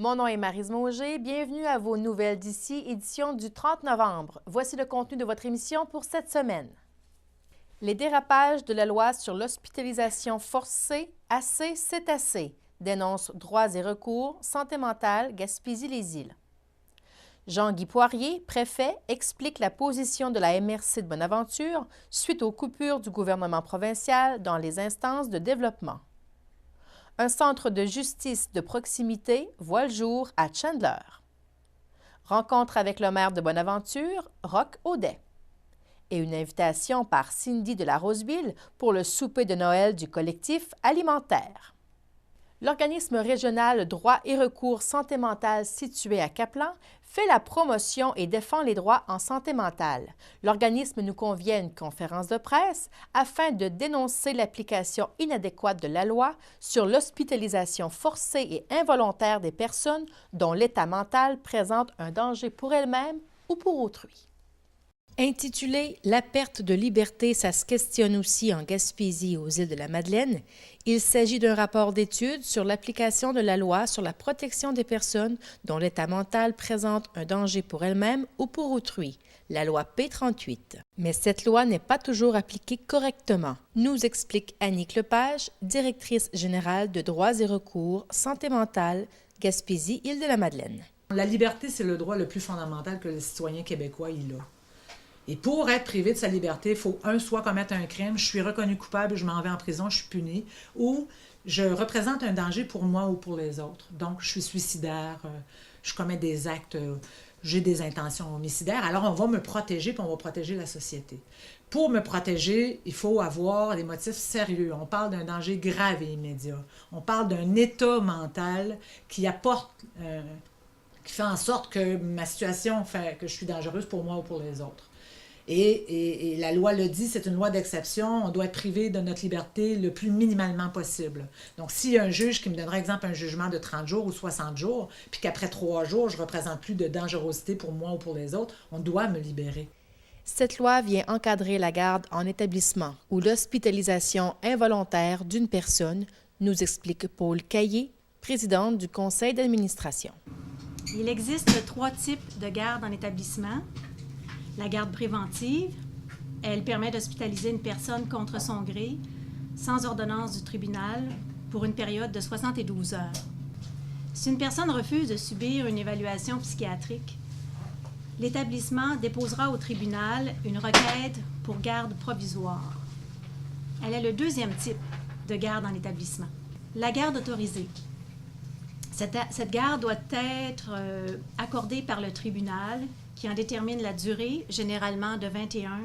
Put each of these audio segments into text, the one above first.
Mon nom est Maryse Mauger. Bienvenue à vos nouvelles d'ici, édition du 30 novembre. Voici le contenu de votre émission pour cette semaine. Les dérapages de la loi sur l'hospitalisation forcée, assez, c'est assez, dénonce droits et recours, santé mentale, Gaspésie-les-Îles. Jean-Guy Poirier, préfet, explique la position de la MRC de Bonaventure suite aux coupures du gouvernement provincial dans les instances de développement. Un centre de justice de proximité voit le jour à Chandler. Rencontre avec le maire de Bonaventure, Roch Audet. Et une invitation par Cindy de la Roseville pour le souper de Noël du collectif alimentaire. L'organisme régional Droits et recours santé mentale situé à Caplan fait la promotion et défend les droits en santé mentale. L'organisme nous convie à une conférence de presse afin de dénoncer l'application inadéquate de la loi sur l'hospitalisation forcée et involontaire des personnes dont l'état mental présente un danger pour elles-mêmes ou pour autrui. Intitulé « La perte de liberté, ça se questionne aussi en Gaspésie et aux îles de la Madeleine », il s'agit d'un rapport d'étude sur l'application de la loi sur la protection des personnes dont l'état mental présente un danger pour elles-mêmes ou pour autrui, la loi P38. Mais cette loi n'est pas toujours appliquée correctement, nous explique Annick Lepage, directrice générale de droits et recours, santé mentale, Gaspésie, île de la Madeleine. La liberté, c'est le droit le plus fondamental que le citoyen québécois il a. Et pour être privé de sa liberté, il faut, soit commettre un crime, je suis reconnu coupable, je m'en vais en prison, je suis puni, ou je représente un danger pour moi ou pour les autres. Donc, je suis suicidaire, je commets des actes, j'ai des intentions homicidaires. Alors, on va me protéger, puis on va protéger la société. Pour me protéger, il faut avoir des motifs sérieux. On parle d'un danger grave et immédiat. On parle d'un état mental qui apporte, qui fait en sorte que ma situation fait que je suis dangereuse pour moi ou pour les autres. Et la loi le dit, c'est une loi d'exception. On doit être privé de notre liberté le plus minimalement possible. Donc, s'il y a un juge qui me donnerait, exemple, un jugement de 30 jours ou 60 jours, puis qu'après 3 jours, je ne représente plus de dangerosité pour moi ou pour les autres, on doit me libérer. Cette loi vient encadrer la garde en établissement ou l'hospitalisation involontaire d'une personne, nous explique Paul Caillé, présidente du conseil d'administration. Il existe 3 types de garde en établissement. La garde préventive, elle permet d'hospitaliser une personne contre son gré, sans ordonnance du tribunal, pour une période de 72 heures. Si une personne refuse de subir une évaluation psychiatrique, l'établissement déposera au tribunal une requête pour garde provisoire. Elle est le 2e type de garde en établissement. La garde autorisée. Cette garde doit être accordée par le tribunal qui en détermine la durée, généralement de 21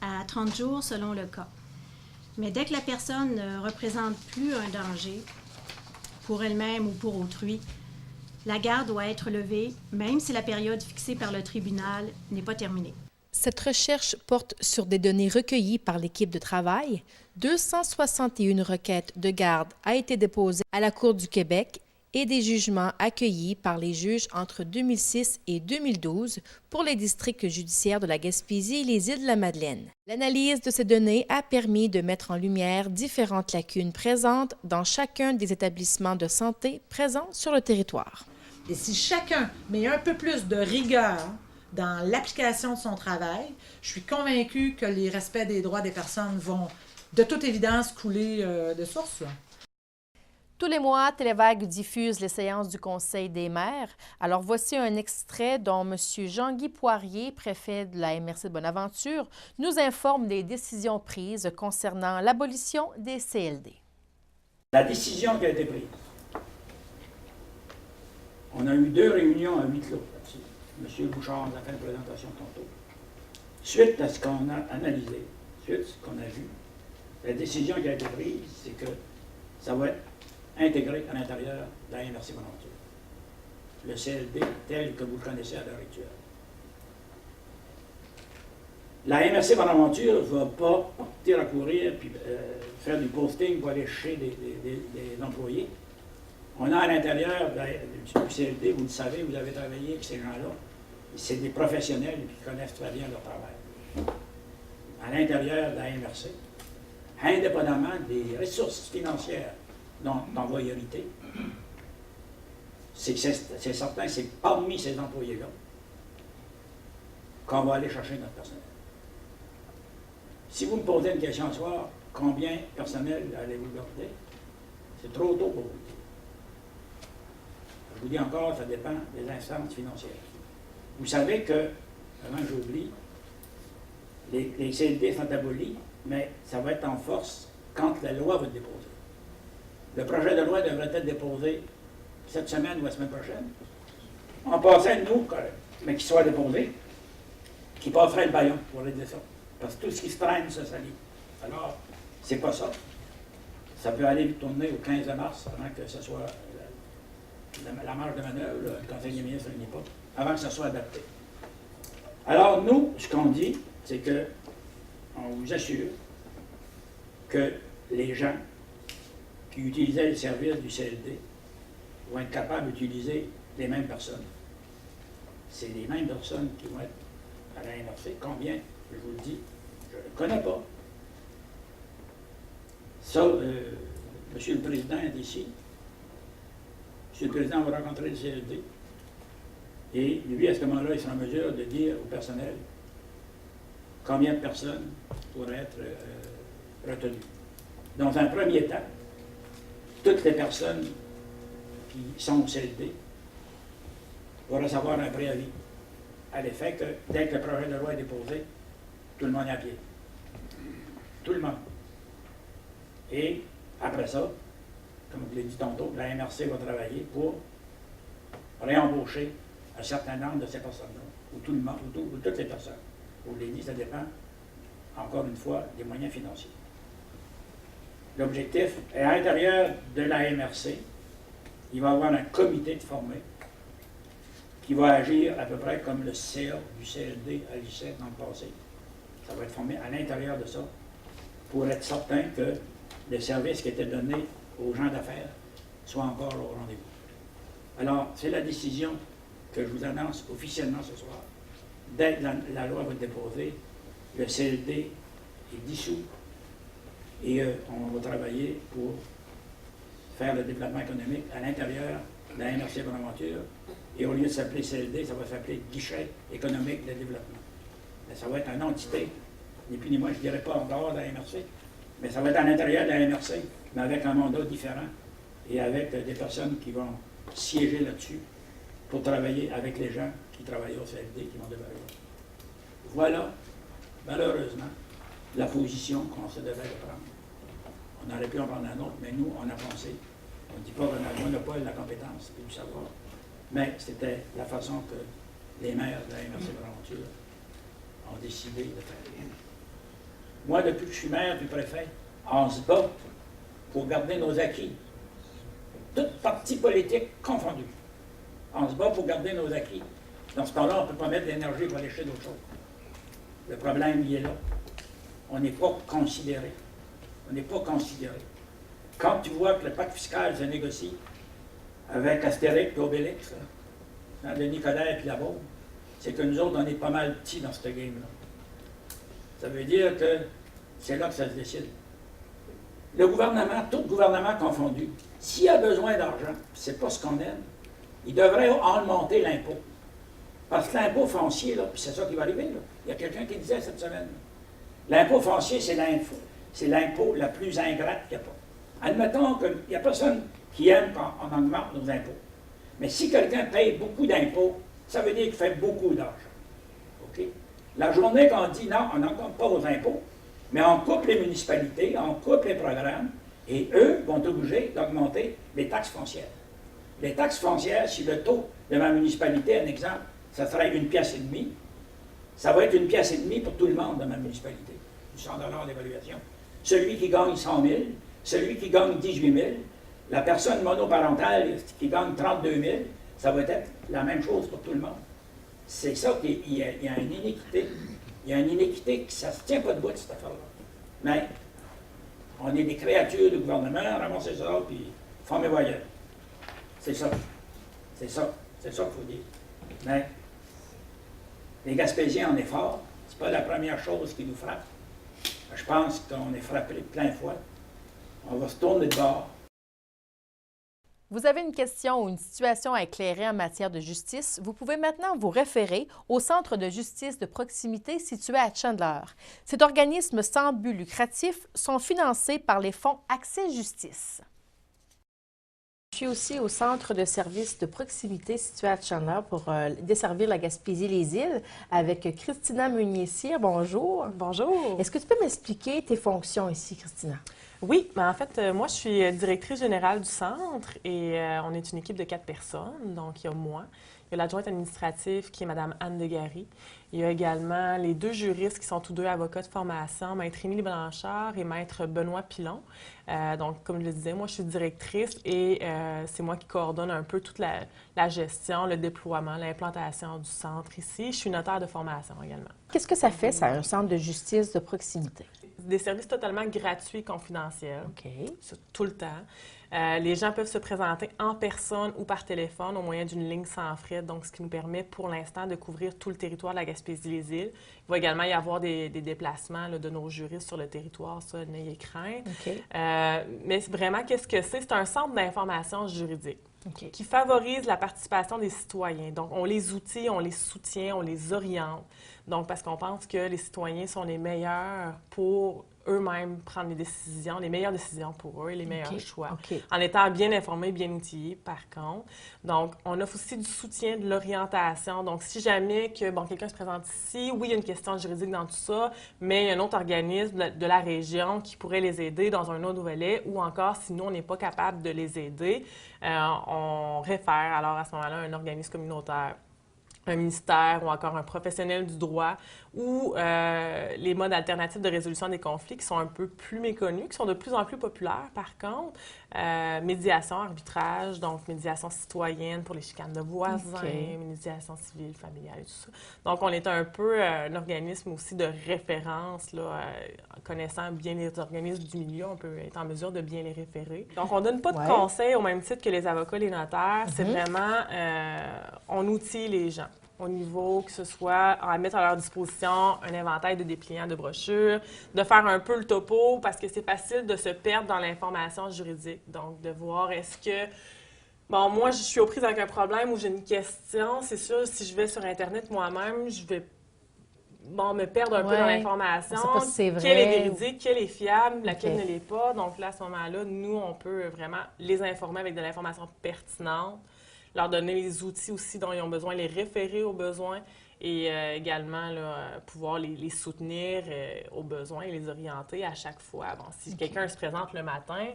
à 30 jours selon le cas. Mais dès que la personne ne représente plus un danger pour elle-même ou pour autrui, la garde doit être levée, même si la période fixée par le tribunal n'est pas terminée. Cette recherche porte sur des données recueillies par l'équipe de travail. 261 requêtes de garde a été déposées à la Cour du Québec et des jugements accueillis par les juges entre 2006 et 2012 pour les districts judiciaires de la Gaspésie et les îles de la Madeleine. L'analyse de ces données a permis de mettre en lumière différentes lacunes présentes dans chacun des établissements de santé présents sur le territoire. Et si chacun met un peu plus de rigueur dans l'application de son travail, je suis convaincue que les respects des droits des personnes vont de toute évidence couler de source, là. Tous les mois, Télévague diffuse les séances du Conseil des maires. Alors voici un extrait dont M. Jean-Guy Poirier, préfet de la MRC de Bonaventure, nous informe des décisions prises concernant l'abolition des CLD. La décision qui a été prise. On a eu 2 réunions à huis clos là-dessus. M. Bouchard nous a fait une présentation tantôt. Suite à ce qu'on a analysé, suite à ce qu'on a vu, la décision qui a été prise, c'est que ça va être intégré à l'intérieur de la MRC Bonaventure. Le CLD tel que vous le connaissez à l'heure actuelle. La MRC Bonaventure ne va pas partir à courir et faire du posting pour aller chercher des employés. On a à l'intérieur du CLD, vous le savez, vous avez travaillé avec ces gens-là, c'est des professionnels qui connaissent très bien leur travail. À l'intérieur de la MRC, indépendamment des ressources financières dont on va hériter, c'est certain, c'est parmi ces employés-là qu'on va aller chercher notre personnel. Si vous me posez une question ce soir, combien de personnel allez-vous garder? C'est trop tôt pour vous dire. Je vous dis encore, ça dépend des instances financières. Vous savez que, avant que j'oublie, les CLD sont abolis, mais ça va être en force quand la loi va être déposée. Le projet de loi devrait être déposé cette semaine ou la semaine prochaine. En passant, nous, mais qu'il soit déposé, qui passerait le baillon, pour aller dire ça. Parce que tout ce qui se traîne, ça salit. Alors, c'est pas ça. Ça peut aller tourner au 15 mars, avant que ce soit la marge de manœuvre, le Conseil des ministres ne réunit pas, avant que ça soit adapté. Alors, nous, ce qu'on dit, c'est que on vous assure que les gens qui utilisaient les services du CLD vont être capables d'utiliser les mêmes personnes. C'est les mêmes personnes qui vont être à la MRC. Combien, je vous le dis, je ne le connais pas. Ça, Monsieur le Président est ici. Monsieur le Président va rencontrer le CLD. Et lui, à ce moment-là, il sera en mesure de dire au personnel combien de personnes pourraient être retenues. Dans un premier temps, toutes les personnes qui sont au CLD vont recevoir un préavis à l'effet que dès que le projet de loi est déposé, tout le monde est à pied. Tout le monde. Et après ça, comme je l'ai dit tantôt, la MRC va travailler pour réembaucher un certain nombre de ces personnes-là, ou tout le monde, ou toutes les personnes. Je vous l'ai dit, ça dépend, encore une fois, des moyens financiers. L'objectif est à l'intérieur de la MRC, il va y avoir un comité de formés qui va agir à peu près comme le CA du CLD agissait dans le passé. Ça va être formé à l'intérieur de ça pour être certain que les services qui étaient donnés aux gens d'affaires soient encore au rendez-vous. Alors, c'est la décision que je vous annonce officiellement ce soir. Dès que la loi va être déposée, le CLD est dissous et on va travailler pour faire le développement économique à l'intérieur de la MRC Bonaventure. Et au lieu de s'appeler CLD, ça va s'appeler Guichet économique de développement. Mais ça va être une entité, ni plus ni moins, je ne dirais pas en dehors de la MRC, mais ça va être à l'intérieur de la MRC, mais avec un mandat différent et avec des personnes qui vont siéger là-dessus pour travailler avec les gens qui travaillent au CLD, qui vont demeurer. Voilà, malheureusement, la position qu'on se devait de prendre. On aurait pu en prendre un autre, mais nous, on a pensé. On ne dit pas qu'on a le monopole de la compétence et du savoir, mais c'était la façon que les maires de la MRC Bonaventure ont décidé de faire. Moi, depuis que je suis maire, puis préfet, on se bat pour garder nos acquis. Toutes parties politiques confondues. On se bat pour garder nos acquis. Dans ce temps-là, on ne peut pas mettre l'énergie pour aller chercher d'autres choses. Le problème, il est là. On n'est pas considéré. On n'est pas considéré. Quand tu vois que le pacte fiscal se négocie avec Astérix et Obélix, de Nicolas et puis la Beaume, c'est que nous autres, on est pas mal petits dans cette game-là. Ça veut dire que c'est là que ça se décide. Le gouvernement, tout gouvernement confondu, s'il a besoin d'argent, c'est pas ce qu'on aime, il devrait augmenter l'impôt. Parce que l'impôt foncier, là, puis c'est ça qui va arriver, là. Il y a quelqu'un qui disait cette semaine, l'impôt foncier, c'est l'impôt la plus ingrate qu'il n'y a pas. Admettons qu'il n'y a personne qui aime quand on augmente nos impôts. Mais si quelqu'un paye beaucoup d'impôts, ça veut dire qu'il fait beaucoup d'argent. OK? La journée qu'on dit non, on n'augmente pas vos impôts, mais on coupe les municipalités, on coupe les programmes, et eux vont être obligés d'augmenter les taxes foncières. Les taxes foncières, si le taux de ma municipalité, un exemple, ça serait 1,5 pièce, ça va être 1,5 pièce pour tout le monde dans ma municipalité. 100 $ d'évaluation. Celui qui gagne 100 000, celui qui gagne 18 000, la personne monoparentale qui gagne 32 000, ça va être la même chose pour tout le monde. C'est ça qu'il y a une inéquité. Il y a une inéquité qui ça ne se tient pas debout de cette affaire-là. Mais on est des créatures du gouvernement, ramassez ça, puis formez voyeurs. C'est ça. C'est ça. C'est ça qu'il faut dire. Mais les Gaspésiens, on est forts. C'est pas la première chose qui nous frappe. Je pense qu'on est frappé plein de fois. On va se tourner de bord. Vous avez une question ou une situation à éclairer en matière de justice, vous pouvez maintenant vous référer au Centre de justice de proximité situé à Chandler. Cet organisme sans but lucratif sont financés par les fonds Accès Justice. Je suis aussi au Centre de services de proximité situé à Chandler pour desservir la Gaspésie-les-Îles avec Christina Meunier-Cyr. Bonjour. Bonjour. Est-ce que tu peux m'expliquer tes fonctions ici, Christina? Oui, mais en fait, moi, je suis directrice générale du centre et on est une équipe de 4 personnes. Donc, il y a moi, il y a l'adjointe administrative qui est Mme Anne Degary. Il y a également les 2 juristes qui sont tous 2 avocats de formation, Maître Émilie Blanchard et Maître Benoît Pilon. Donc, comme je le disais, moi, je suis directrice et c'est moi qui coordonne un peu toute la gestion, le déploiement, l'implantation du centre ici. Je suis notaire de formation également. Qu'est-ce que ça fait, ça, un centre de justice de proximité? Des services totalement gratuits, confidentiels, OK. tout le temps. Les gens peuvent se présenter en personne ou par téléphone au moyen d'une ligne sans frais, donc ce qui nous permet pour l'instant de couvrir tout le territoire de la Gaspésie-les-Îles. Il va également y avoir des déplacements là, de nos juristes sur le territoire, ça, n'ayez crainte. OK. Mais vraiment, qu'est-ce que c'est? C'est un centre d'information juridique. OK. Qui favorise la participation des citoyens. Donc, on les outille, on les soutient, on les oriente. Donc, parce qu'on pense que les citoyens sont les meilleurs pour eux-mêmes prendre les meilleures décisions pour eux et les meilleurs choix. OK. En étant bien informés, bien outillés, par contre. Donc, on offre aussi du soutien, de l'orientation. Donc, si jamais que, quelqu'un se présente ici, oui, il y a une question juridique dans tout ça, mais il y a un autre organisme de la région qui pourrait les aider dans un autre volet, ou encore, si nous, on n'est pas capable de les aider, on réfère alors à ce moment-là un organisme communautaire, un ministère ou encore un professionnel du droit ou les modes alternatifs de résolution des conflits qui sont un peu plus méconnus, qui sont de plus en plus populaires par contre. Médiation, arbitrage, donc médiation citoyenne pour les chicanes de voisins, médiation civile, familiale et tout ça. Donc, on est un peu un organisme aussi de référence, là, connaissant bien les organismes du milieu, on peut être en mesure de bien les référer. Donc, on ne donne pas de conseils au même titre que les avocats, les notaires. C'est vraiment, on outille les gens au niveau que ce soit à mettre à leur disposition un inventaire de dépliants de brochures, de faire un peu le topo, parce que c'est facile de se perdre dans l'information juridique. Donc, de voir est-ce que, moi, je suis aux prises avec un problème ou j'ai une question, c'est sûr, si je vais sur Internet moi-même, je vais me perdre un peu dans l'information. On sait pas si c'est vrai. Quelle est véridique, quelle est fiable, laquelle ne l'est pas. Donc là, à ce moment-là, nous, on peut vraiment les informer avec de l'information pertinente, leur donner les outils aussi dont ils ont besoin, les référer aux besoins et également là, pouvoir les soutenir aux besoins et les orienter à chaque fois. Si quelqu'un se présente le matin,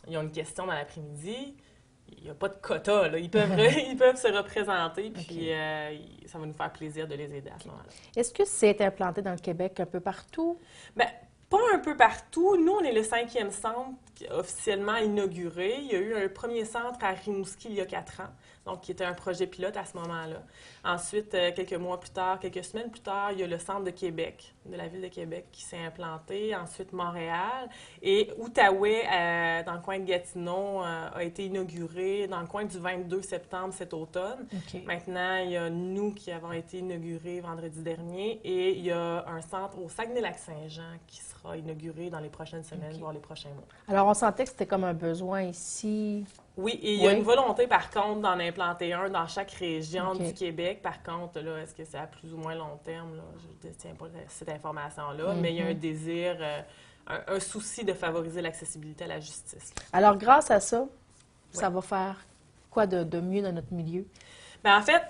ils ont une question dans l'après-midi, il n'y a pas de quota, là. Ils peuvent se représenter, puis ça va nous faire plaisir de les aider à ce moment-là. Est-ce que c'est implanté dans le Québec un peu partout? Bien, pas un peu partout. Nous, on est le 5e centre officiellement inauguré. Il y a eu un premier centre à Rimouski il y a 4 ans, donc qui était un projet pilote à ce moment-là. Ensuite, quelques mois plus tard, quelques semaines plus tard, il y a le centre de Québec, de la ville de Québec, qui s'est implanté. Ensuite, Montréal. Et Outaouais, dans le coin de Gatineau, a été inauguré dans le coin du 22 septembre cet automne. Maintenant, il y a nous qui avons été inaugurés vendredi dernier et il y a un centre au Saguenay-Lac-Saint-Jean qui sera inauguré dans les prochaines semaines, voire les prochains mois. Alors, on sentait que c'était comme un besoin ici. Oui, et il y a une volonté, par contre, d'en implanter un dans chaque région du Québec. Par contre, là, est-ce que c'est à plus ou moins long terme? Là? Je ne détiens pas cette information-là, mais il y a un désir, un souci de favoriser l'accessibilité à la justice. Alors, grâce à ça, ça va faire quoi de mieux dans notre milieu? Bien, en fait,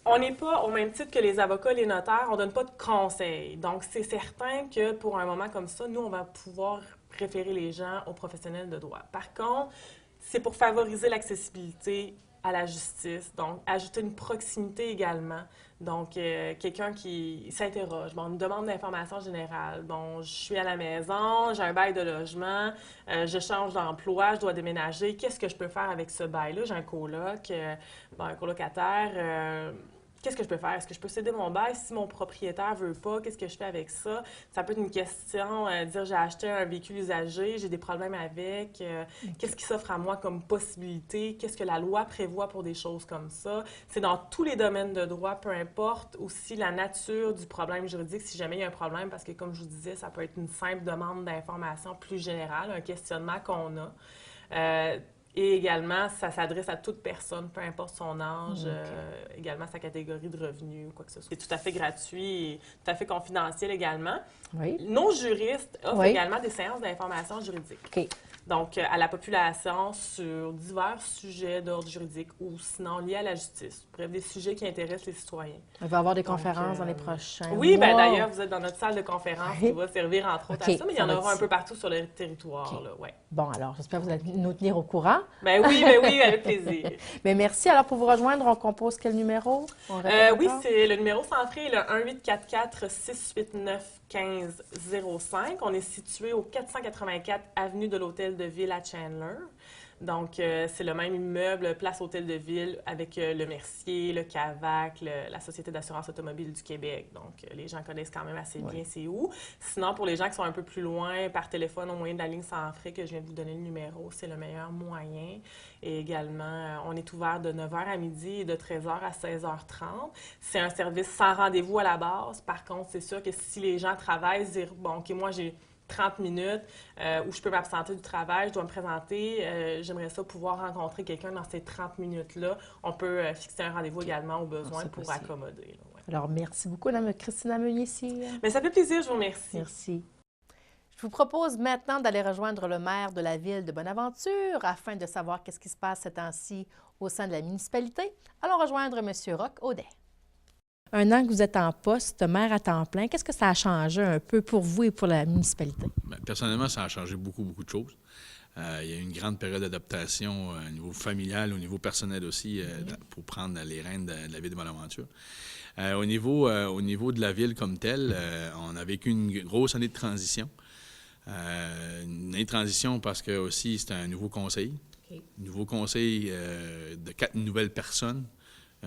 on n'est pas au même titre que les avocats et les notaires, on ne donne pas de conseils. Donc, c'est certain que pour un moment comme ça, nous, on va pouvoir référer les gens aux professionnels de droit. Par contre, c'est pour favoriser l'accessibilité à la justice, donc ajouter une proximité également. Donc, quelqu'un qui s'interroge, une demande d'information générale. Je suis à la maison, j'ai un bail de logement, je change d'emploi, je dois déménager. Qu'est-ce que je peux faire avec ce bail-là? J'ai un coloc, un colocataire. Qu'est-ce que je peux faire? Est-ce que je peux céder mon bail si mon propriétaire ne veut pas? Qu'est-ce que je fais avec ça? Ça peut être une question, dire j'ai acheté un véhicule usagé, j'ai des problèmes avec. Qu'est-ce qui s'offre à moi comme possibilité? Qu'est-ce que la loi prévoit pour des choses comme ça? C'est dans tous les domaines de droit, peu importe aussi la nature du problème juridique, si jamais il y a un problème, parce que comme je vous disais, ça peut être une simple demande d'information plus générale, un questionnement qu'on a. Et également, ça s'adresse à toute personne, peu importe son âge, également sa catégorie de revenus ou quoi que ce soit. C'est tout à fait gratuit et tout à fait confidentiel également. Oui. Nos juristes offrent Oui. également des séances d'information juridique. OK. Donc, à la population sur divers sujets d'ordre juridique ou sinon liés à la justice. Bref, des sujets qui intéressent les citoyens. Il va y avoir des Donc, conférences dans les prochains Oui, bien mois. d'ailleurs, vous êtes dans notre salle de conférence qui va servir entre autres OK, à ça, mais il y ça en va aura être un peu partout sur le territoire. OK. Là, ouais. Bon, alors, j'espère que vous allez nous tenir au courant. Ben oui, avec plaisir. Mais merci. Alors, pour vous rejoindre, on compose quel numéro? On répète Oui, encore? c'est le numéro sans frais, le 1-844-689-1505. On est situé au 484 avenue de l'Hôtel de Ville à Chandler. Donc, c'est le même immeuble, place Hôtel de Ville, avec le Mercier, le CAVAC, la Société d'assurance automobile du Québec. Donc, les gens connaissent quand même assez bien c'est où. Sinon, pour les gens qui sont un peu plus loin, par téléphone au moyen de la ligne sans frais, que je viens de vous donner le numéro, c'est le meilleur moyen. Et également, on est ouvert de 9h à midi et de 13h à 16h30. C'est un service sans rendez-vous à la base. Par contre, c'est sûr que si les gens travaillent, dire, bon, OK, moi, j'ai 30 minutes où je peux m'absenter du travail, je dois me présenter, j'aimerais ça pouvoir rencontrer quelqu'un dans ces 30 minutes-là. On peut fixer un rendez-vous également au besoin pour accommoder. Là, ouais. Alors, merci beaucoup, Mme Christina Meunier-Cyr. Mais ça fait plaisir, je vous remercie. Merci. Je vous propose maintenant d'aller rejoindre le maire de la ville de Bonaventure afin de savoir qu'est-ce qui se passe ces temps-ci au sein de la municipalité. Allons rejoindre M. Roch Audet. Un an que vous êtes en poste, maire à temps plein, qu'est-ce que ça a changé un peu pour vous et pour la municipalité? Bien, personnellement, ça a changé beaucoup de choses. Il y a eu une grande période d'adaptation au niveau familial, au niveau personnel aussi, pour prendre les rênes de la ville de Bonaventure. Au niveau de la ville comme telle, on a vécu une grosse année de transition. Une année de transition parce que aussi c'était un nouveau conseil. Okay. Nouveau conseil de 4 nouvelles personnes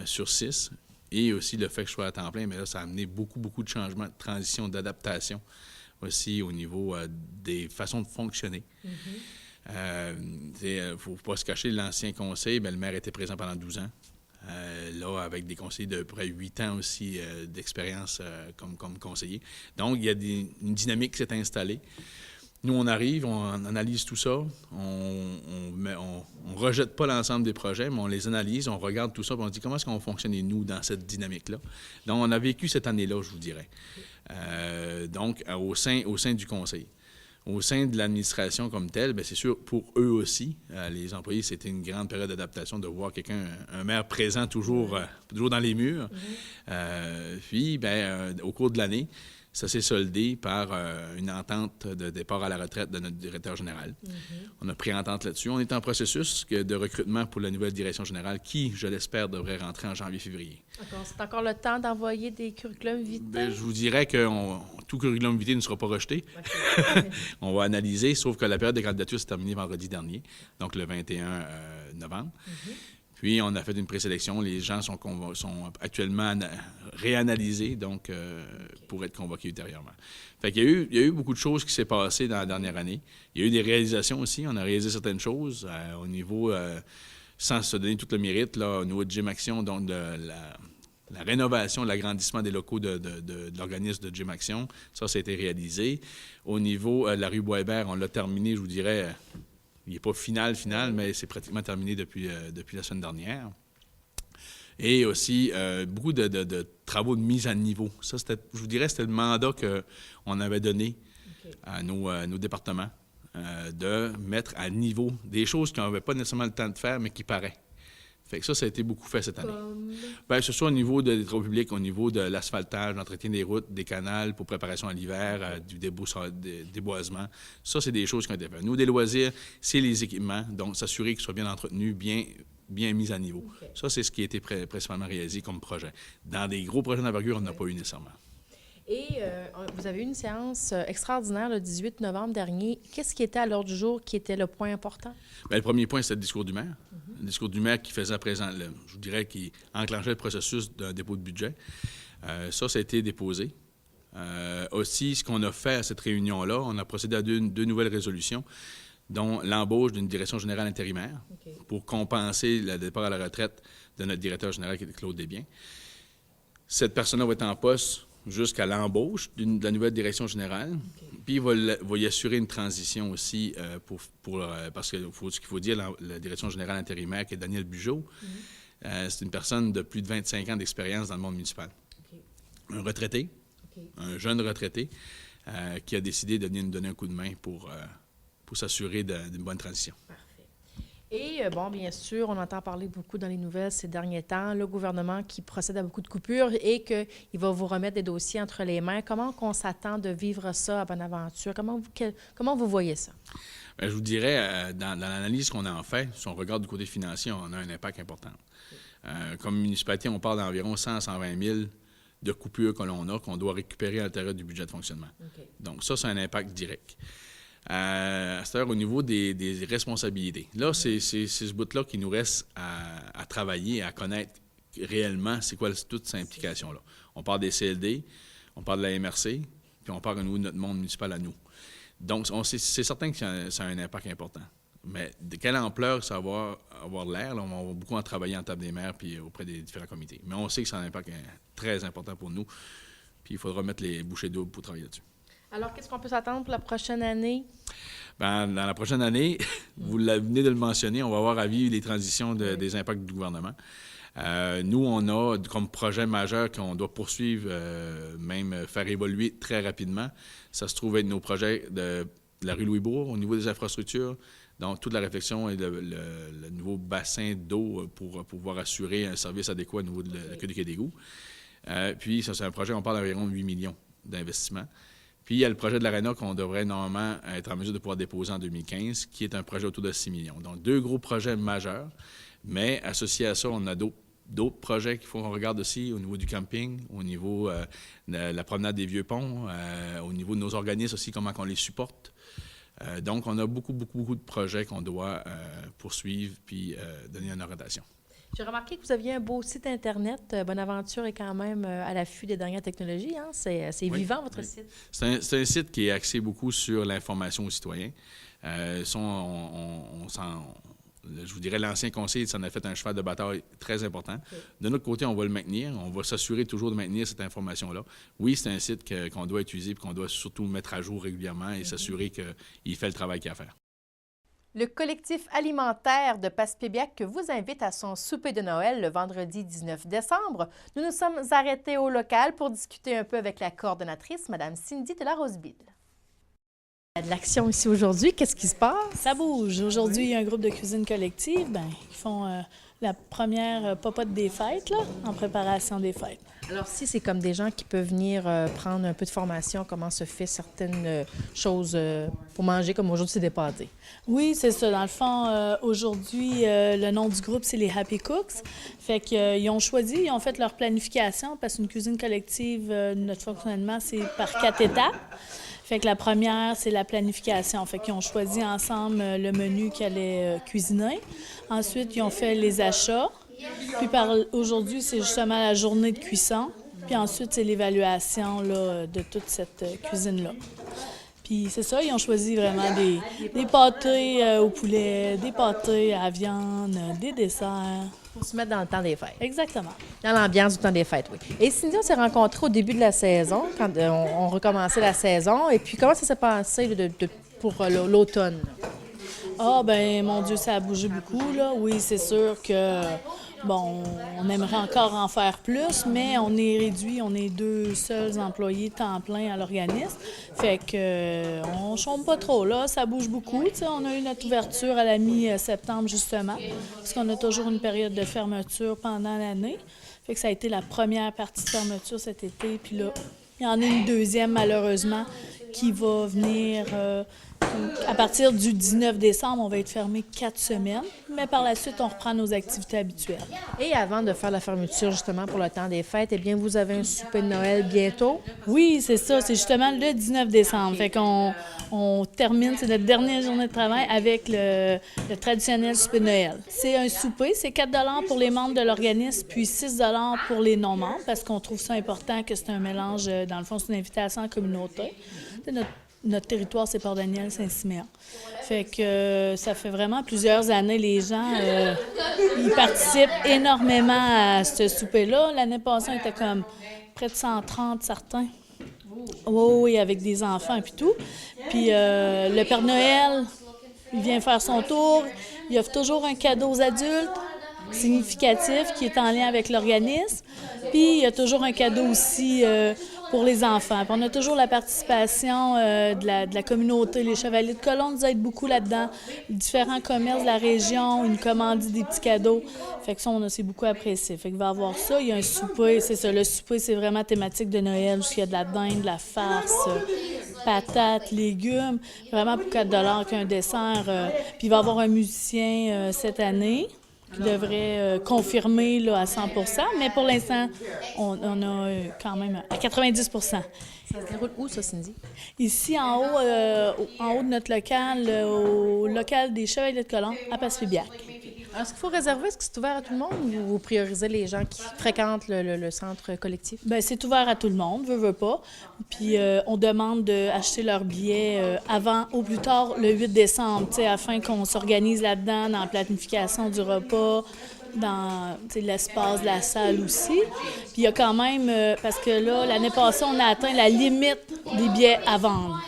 sur 6. Et aussi le fait que je sois à temps plein, mais là, ça a amené beaucoup de changements, de transition, d'adaptation aussi au niveau des façons de fonctionner. Il ne faut pas se cacher, l'ancien conseil, bien, le maire était présent pendant 12 ans. Là, avec des conseillers de près 8 ans aussi d'expérience comme conseiller. Donc, il y a une dynamique qui s'est installée. Nous, on arrive, on analyse tout ça, on rejette pas l'ensemble des projets, mais on les analyse, on regarde tout ça, puis on dit comment est-ce qu'on fonctionne, nous, dans cette dynamique-là. Donc, on a vécu cette année-là, je vous dirais. Donc, au sein du conseil. Au sein de l'administration comme telle, bien, c'est sûr, pour eux aussi, les employés, c'était une grande période d'adaptation de voir quelqu'un, un maire présent toujours dans les murs. Puis, bien, au cours de l'année, ça s'est soldé par une entente de départ à la retraite de notre directeur général. On a pris entente là-dessus. On est en processus de recrutement pour la nouvelle direction générale qui, je l'espère, devrait rentrer en janvier-février. D'accord. C'est encore le temps d'envoyer des curriculums vitae? Bien, je vous dirais que tout curriculum vitae ne sera pas rejeté. Okay. On va analyser, sauf que la période de candidature s'est terminée vendredi dernier, donc le 21 novembre. Puis, on a fait une présélection. Les gens sont actuellement réanalysés, donc pour être convoqués ultérieurement. Fait qu'il y a eu beaucoup de choses qui s'est passées dans la dernière année. Il y a eu des réalisations aussi. On a réalisé certaines choses au niveau, sans se donner tout le mérite, là, au niveau de Gym Action, donc de la rénovation, l'agrandissement des locaux de l'organisme de Gym Action. Ça a été réalisé. Au niveau de la rue Boisbert, on l'a terminé, je vous dirais... Il n'est pas final, mais c'est pratiquement terminé depuis la semaine dernière. Et aussi, beaucoup de travaux de mise à niveau. Ça, je vous dirais, c'était le mandat qu'on avait donné à nos départements, de mettre à niveau des choses qu'on n'avait pas nécessairement le temps de faire, mais qui paraît. Fait que ça a été beaucoup fait cette année. Bien, ce soit au niveau des travaux publics, au niveau de l'asphaltage, l'entretien des routes, des canals pour préparation à l'hiver, du déboisement. Ça, c'est des choses qui ont été faites. Nous, des loisirs, c'est les équipements, donc s'assurer qu'ils soient bien entretenus, bien mis à niveau. Okay. Ça, c'est ce qui a été principalement réalisé comme projet. Dans des gros projets d'envergure, on n'a pas eu nécessairement. Et vous avez eu une séance extraordinaire le 18 novembre dernier. Qu'est-ce qui était à l'ordre du jour qui était le point important? Bien, le premier point, c'était le discours du maire. Le discours du maire qui faisait présent, je vous dirais, qui enclenchait le processus d'un dépôt de budget. Ça a été déposé. Aussi, ce qu'on a fait à cette réunion-là, on a procédé à deux nouvelles résolutions, dont l'embauche d'une direction générale intérimaire pour compenser le départ à la retraite de notre directeur général qui était Claude Desbiens. Cette personne-là va être en poste jusqu'à l'embauche de la nouvelle direction générale. Puis il va y assurer une transition aussi parce que ce qu'il faut dire, la direction générale intérimaire, qui est Daniel Bugeaud, c'est une personne de plus de 25 ans d'expérience dans le monde municipal. Un retraité, un jeune retraité, qui a décidé de venir nous donner un coup de main pour s'assurer d'une bonne transition. Et bon, bien sûr, on entend parler beaucoup dans les nouvelles ces derniers temps, le gouvernement qui procède à beaucoup de coupures et qu'il va vous remettre des dossiers entre les mains. Comment on s'attend de vivre ça à Bonaventure? Comment vous voyez ça? Bien, je vous dirais, dans l'analyse qu'on en fait, si on regarde du côté financier, on a un impact important. Comme municipalité, on parle d'environ 100-120 000 de coupures que l'on a, qu'on doit récupérer à l'intérieur du budget de fonctionnement. Donc ça, c'est un impact direct. À cette heure, au niveau des responsabilités, là, c'est ce bout-là qui nous reste à travailler, à connaître réellement c'est quoi toute cette implication-là. On parle des CLD, on parle de la MRC, puis on parle au niveau de notre monde municipal à nous. Donc, c'est certain que ça a un impact important. Mais de quelle ampleur ça va avoir l'air, là, on va beaucoup en travailler en table des maires puis auprès des différents comités. Mais on sait que ça a un impact très important pour nous, puis il faudra mettre les bouchées doubles pour travailler là-dessus. Alors, qu'est-ce qu'on peut s'attendre pour la prochaine année? Bien, dans la prochaine année, vous venez de le mentionner, on va avoir à vivre les transitions des impacts du gouvernement. Nous, on a comme projet majeur qu'on doit poursuivre, même faire évoluer très rapidement. Ça se trouve être nos projets de la rue Louis-Bourg au niveau des infrastructures. Donc, toute la réflexion et le nouveau bassin d'eau pour pouvoir assurer un service adéquat au niveau de la queue des égouts. Puis, ça, c'est un projet, on parle d'environ 8 millions d'investissements. Puis, il y a le projet de l'Arena qu'on devrait normalement être en mesure de pouvoir déposer en 2015, qui est un projet autour de 6 millions. Donc, 2 gros projets majeurs, mais associés à ça, on a d'autres projets qu'il faut qu'on regarde aussi au niveau du camping, au niveau de la promenade des Vieux-Ponts, au niveau de nos organismes aussi, comment on les supporte. Donc, on a beaucoup de projets qu'on doit poursuivre puis donner une orientation. J'ai remarqué que vous aviez un beau site Internet. Bonaventure est quand même à l'affût des dernières technologies. Hein? C'est vivant, votre site. C'est un site qui est axé beaucoup sur l'information aux citoyens. Je vous dirais, l'ancien conseil s'en a fait un cheval de bataille très important. Okay. De notre côté, on va le maintenir. On va s'assurer toujours de maintenir cette information-là. Oui, c'est un site qu'on doit utiliser et qu'on doit surtout mettre à jour régulièrement et s'assurer qu'il fait le travail qu'il a à faire. Le collectif alimentaire de Passepébiac vous invite à son souper de Noël le vendredi 19 décembre. Nous nous sommes arrêtés au local pour discuter un peu avec la coordonnatrice, Mme Cindy de la Roseville. Il y a de l'action ici aujourd'hui. Qu'est-ce qui se passe? Ça bouge. Aujourd'hui, il y a un groupe de cuisine collective. Ils font la première popote des fêtes, là, en préparation des fêtes. Alors, si c'est comme des gens qui peuvent venir prendre un peu de formation, comment se fait certaines choses pour manger, comme aujourd'hui, c'est des pâtés. Oui, c'est ça. Dans le fond, aujourd'hui, le nom du groupe, c'est les Happy Cooks. Fait qu'ils ont choisi, ils ont fait leur planification, parce qu'une cuisine collective, notre fonctionnement, c'est par 4 étapes. Fait que la première, c'est la planification. Fait qu'ils ont choisi ensemble le menu qu'ils allaient cuisiner. Ensuite, ils ont fait les achats. Puis aujourd'hui, c'est justement la journée de cuisson. Puis ensuite, c'est l'évaluation là, de toute cette cuisine-là. Puis c'est ça, ils ont choisi vraiment des pâtés au poulet, des pâtés à viande, des desserts. Pour se mettre dans le temps des fêtes. Exactement. Dans l'ambiance du temps des fêtes, oui. Et Cindy, on s'est rencontrés au début de la saison, quand on recommençait la saison. Et puis, comment ça s'est passé pour l'automne? Ah, ben mon Dieu, ça a bougé beaucoup, là. Oui, c'est sûr que, bon, on aimerait encore en faire plus, mais on est réduit, on est 2 seuls employés temps plein à l'organisme. Fait que on chôme pas trop, là. Ça bouge beaucoup. T'sais, on a eu notre ouverture à la mi-septembre, justement, parce qu'on a toujours une période de fermeture pendant l'année. Fait que ça a été la première partie de fermeture cet été. Puis là, il y en a une deuxième, malheureusement, qui va venir... à partir du 19 décembre, on va être fermé 4 semaines, mais par la suite, on reprend nos activités habituelles. Et avant de faire la fermeture, justement, pour le temps des fêtes, eh bien, vous avez un souper de Noël bientôt? Oui, c'est ça. C'est justement le 19 décembre. Fait qu'on termine, c'est notre dernière journée de travail avec le traditionnel souper de Noël. C'est un souper, c'est 4 $ pour les membres de l'organisme, puis 6 $ pour les non-membres, parce qu'on trouve ça important que c'est un mélange, dans le fond, c'est une invitation en communauté. Notre territoire, c'est Port-Daniel, Saint-Siméon. Fait que ça fait vraiment plusieurs années, les gens, ils participent énormément à ce souper-là. L'année passée, on était comme près de 130 certains. Oui, avec des enfants et tout. Puis le Père Noël, il vient faire son tour. Il offre toujours un cadeau aux adultes significatif qui est en lien avec l'organisme. Puis il y a toujours un cadeau aussi pour les enfants. Puis on a toujours la participation de la communauté. Les Chevaliers de Colomb nous aident beaucoup là-dedans. Les différents commerces de la région, ils nous commandent des petits cadeaux. Fait que ça, c'est beaucoup apprécié. Fait qu'il va y avoir ça. Il y a un souper, c'est ça. Le souper, c'est vraiment thématique de Noël, où il y a de la dinde, de la farce, patates, légumes. Vraiment pour 4 $, qu'un dessert. Puis il va y avoir un musicien cette année qui devrait confirmer là, à 100 %, mais pour l'instant, on a quand même à 90 %. Ça se déroule où, ça, Cindy? Ici, en haut de notre local, au local des Chevaliers de Colomb, à Passepébiac. Est-ce qu'il faut réserver? Est-ce que c'est ouvert à tout le monde ou vous priorisez les gens qui fréquentent le centre collectif? Bien, c'est ouvert à tout le monde, veut pas. Puis on demande d'acheter leurs billets avant, au plus tard, le 8 décembre, afin qu'on s'organise là-dedans, dans la planification du repas, dans l'espace de la salle aussi. Puis il y a quand même, parce que là, l'année passée, on a atteint la limite des billets à vendre.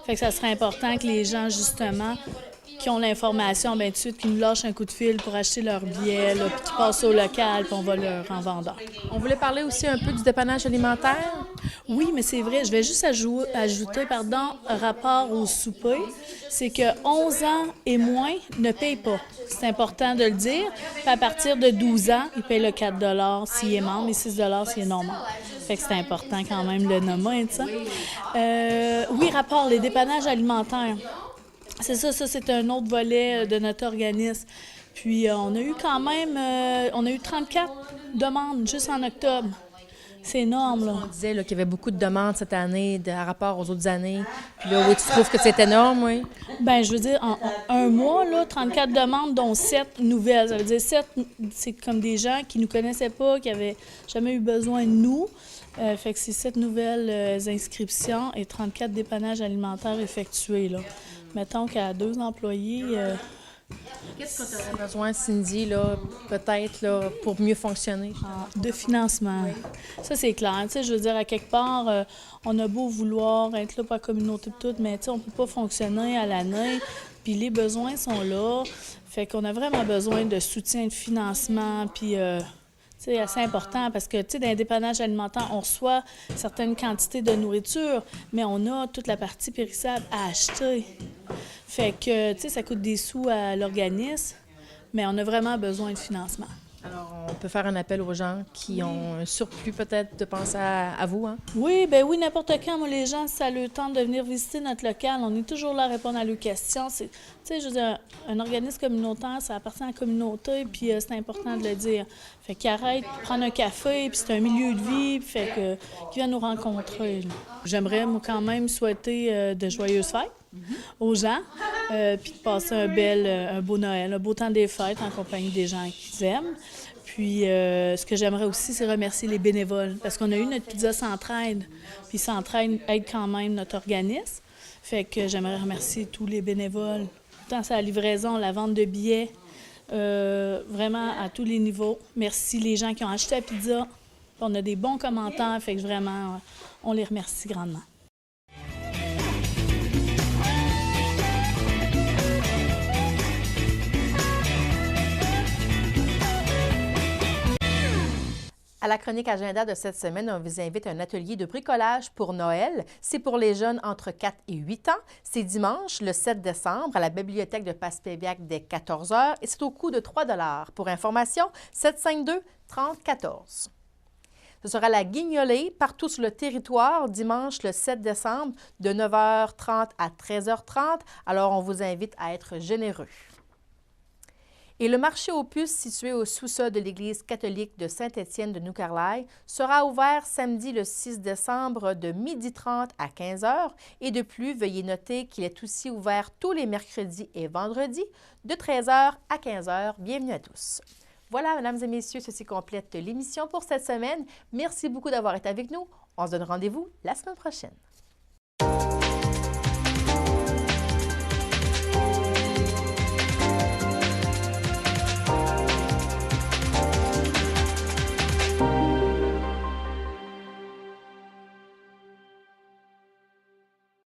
Fait que ça serait important que les gens, justement, qui ont l'information, bien de suite, qui nous lâchent un coup de fil pour acheter leurs billets, là, puis qui passent au local, puis on va leur en vendre. On voulait parler aussi un peu du dépannage alimentaire. Oui, mais c'est vrai. Je vais juste ajouter, rapport au souper, c'est que 11 ans et moins ne payent pas. C'est important de le dire. Puis à partir de 12 ans, ils payent le 4 $ s'il est membre et 6 $ s'il est non membre. Fait que c'est important quand même de le nommer, ça. Oui, rapport, les dépannages alimentaires. C'est ça, c'est un autre volet de notre organisme. Puis on a eu quand même, 34 demandes juste en octobre. C'est énorme, là. On disait qu'il y avait beaucoup de demandes cette année par rapport aux autres années. Puis là, oui, tu trouves que c'est énorme, oui? Bien, je veux dire, en un mois, là, 34 demandes, dont 7 nouvelles. Ça veut dire 7, c'est comme des gens qui ne nous connaissaient pas, qui n'avaient jamais eu besoin de nous. Fait que c'est 7 nouvelles inscriptions et 34 dépannages alimentaires effectués, là. Mettons qu'à 2 employés... Qu'est-ce que tu aurais besoin, Cindy, là, peut-être, là, pour mieux fonctionner? De financement. Oui. Ça, c'est clair. Tu sais, je veux dire, à quelque part, on a beau vouloir être là pour la communauté et tout, mais tu sais, on ne peut pas fonctionner à l'année. Puis les besoins sont là. Fait qu'on a vraiment besoin de soutien de financement. Puis... c'est assez important parce que, tu sais, dans les dépannages alimentaires, on reçoit certaines quantités de nourriture, mais on a toute la partie périssable à acheter. Fait que, tu sais, ça coûte des sous à l'organisme, mais on a vraiment besoin de financement. Alors, on peut faire un appel aux gens qui ont un surplus, peut-être, de penser à vous, hein? Oui, n'importe quand. Moi, les gens, si ça a le temps de venir visiter notre local, on est toujours là à répondre à leurs questions. Tu sais, je veux dire, un organisme communautaire, ça appartient à la communauté, puis c'est important de le dire. Fait qu'ils arrêtent de prendre un café, puis c'est un milieu de vie, puis fait que qu'ils viennent nous rencontrer. Là. J'aimerais, moi, quand même, souhaiter de joyeuses fêtes aux gens, puis de passer un beau Noël, un beau temps des fêtes en compagnie des gens qu'ils aiment. Puis, ce que j'aimerais aussi, c'est remercier les bénévoles, parce qu'on a eu notre pizza Centraide, puis Centraide aide quand même notre organisme. Fait que j'aimerais remercier tous les bénévoles, tant c'est la livraison, la vente de billets, vraiment à tous les niveaux. Merci les gens qui ont acheté la pizza. On a des bons commentaires, fait que vraiment, on les remercie grandement. À la chronique agenda de cette semaine, on vous invite à un atelier de bricolage pour Noël. C'est pour les jeunes entre 4 et 8 ans. C'est dimanche, le 7 décembre, à la bibliothèque de Passepébiac dès 14 h et c'est au coût de 3 $. Pour information, 752-3014. Ce sera la guignolée partout sur le territoire dimanche le 7 décembre de 9h30 à 13h30. Alors, on vous invite à être généreux. Et le marché aux puces, situé au sous-sol de l'Église catholique de Saint-Étienne de New Carlisle, sera ouvert samedi le 6 décembre de 12h30 à 15h. Et de plus, veuillez noter qu'il est aussi ouvert tous les mercredis et vendredis de 13h à 15h. Bienvenue à tous. Voilà, mesdames et messieurs, ceci complète l'émission pour cette semaine. Merci beaucoup d'avoir été avec nous. On se donne rendez-vous la semaine prochaine.